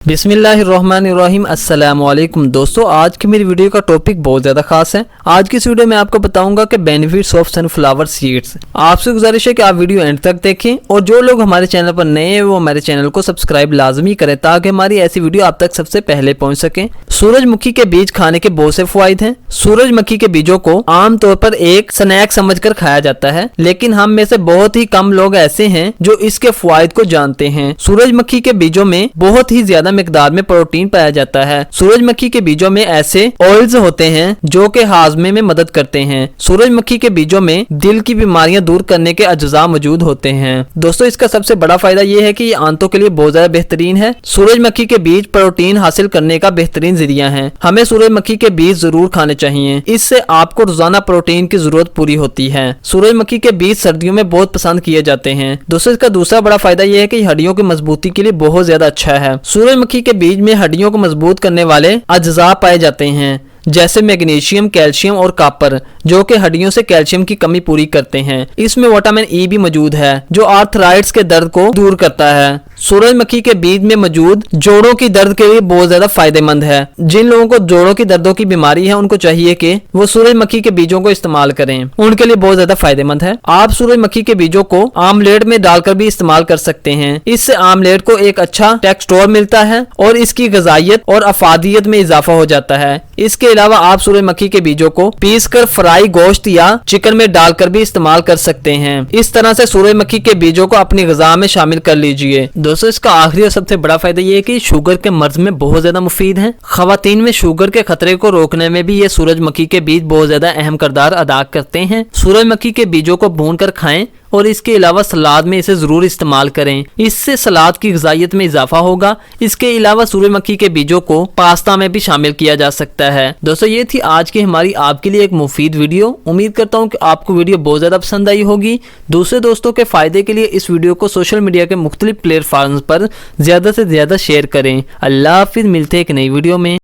बिस्मिल्लाहिर्रहमानिर्रहीम। अस्सलाम वालेकुम दोस्तों, आज की मेरी वीडियो का टॉपिक बहुत ज़्यादा खास है। आज की इस वीडियो में आपको बताऊंगा कि बेनिफिट्स ऑफ सनफ्लावर सीड्स। आपसे गुजारिश है कि आप वीडियो एंड तक देखें और जो लोग हमारे चैनल पर नए हैं वो हमारे चैनल को सब्सक्राइब लाजमी करें ताकि हमारी ऐसी वीडियो आप तक सबसे पहले पहुँच सके। सूरजमुखी के बीज खाने के बहुत से फायदे हैं। सूरजमुखी के बीजों को आमतौर पर एक स्नैक समझकर खाया जाता है, लेकिन हम में से बहुत ही कम लोग ऐसे हैं जो इसके फायदे को जानते हैं। सूरजमुखी के बीजों में बहुत ही ज्यादा मिकदार में प्रोटीन पाया जाता है। सूरजमुखी के बीजों में ऐसे ऑयल्स होते हैं जो कि हाजमे में मदद करते हैं। सूरजमुखी के बीजों में दिल की बीमारियां दूर करने के अज्जा मौजूद होते हैं। दोस्तों, इसका सबसे बड़ा फायदा यह है कि ये आंतों के लिए बहुत ज्यादा बेहतरीन है। सूरजमुखी के बीज प्रोटीन हासिल करने का बेहतरीन जरिया है। हमें सूरजमुखी के बीज जरूर खाने चाहिए, इससे आपको रोजाना प्रोटीन की जरूरत पूरी होती है। सूरजमुखी के बीज सर्दियों में बहुत पसंद किए जाते हैं। दोस्तों, इसका दूसरा बड़ा फायदा यह है कि हड्डियों की मजबूती के लिए बहुत ज्यादा अच्छा है। सूरजमुखी के बीज में हड्डियों को मजबूत करने वाले अज्जा पाए जाते हैं, जैसे मैग्नीशियम, कैल्शियम और कॉपर, जो कि हड्डियों से कैल्शियम की कमी पूरी करते हैं। इसमें विटामिन ई भी मौजूद है जो आर्थराइटिस के दर्द को दूर करता है। सूरजमुखी के बीज में मौजूद जोड़ों की दर्द के लिए बहुत ज्यादा फायदेमंद है। जिन लोगों को जोड़ों की दर्दों की बीमारी है उनको चाहिए कि वो सूरजमुखी के बीजों को इस्तेमाल करें, उनके लिए बहुत ज्यादा फायदेमंद है। आप सूरजमुखी के बीजों को आमलेट में डालकर भी इस्तेमाल कर सकते हैं। इससे आमलेट को एक अच्छा टेक्सचर मिलता है और इसकी गजाइत और अफादियत में इजाफा हो जाता है। इसके अलावा आप सूरजमुखी के बीजों को पीसकर फ्राई गोश्त या चिकन में डालकर भी इस्तेमाल कर सकते हैं। इस तरह से सूरजमुखी के बीजों को अपनी ग़िज़ा में शामिल कर लीजिए। दोस्तों, इसका आखिरी और सबसे बड़ा फायदा ये है कि शुगर के मर्ज में बहुत ज्यादा मुफीद है। खवातीन में शुगर के खतरे को रोकने में भी ये सूरजमुखी के बीज बहुत ज्यादा अहम किरदार अदा करते हैं। सूरजमुखी के बीजों को भूनकर खाएं और इसके अलावा सलाद में इसे जरूर इस्तेमाल करें, इससे सलाद की ग़िज़ाइयत में इजाफा होगा। इसके अलावा सूरजमुखी के बीजों को पास्ता में भी शामिल किया जा सकता है। दोस्तों, ये थी आज की हमारी आपके लिए एक मुफीद वीडियो। उम्मीद करता हूँ कि आपको वीडियो बहुत ज़्यादा पसंद आई होगी। दूसरे दोस्तों के फायदे के लिए इस वीडियो को सोशल मीडिया के मुख्तलिफ प्लेटफॉर्म्स पर ज़्यादा से ज़्यादा शेयर करें। अल्लाह हाफिज़, मिलते हैं एक नई वीडियो में।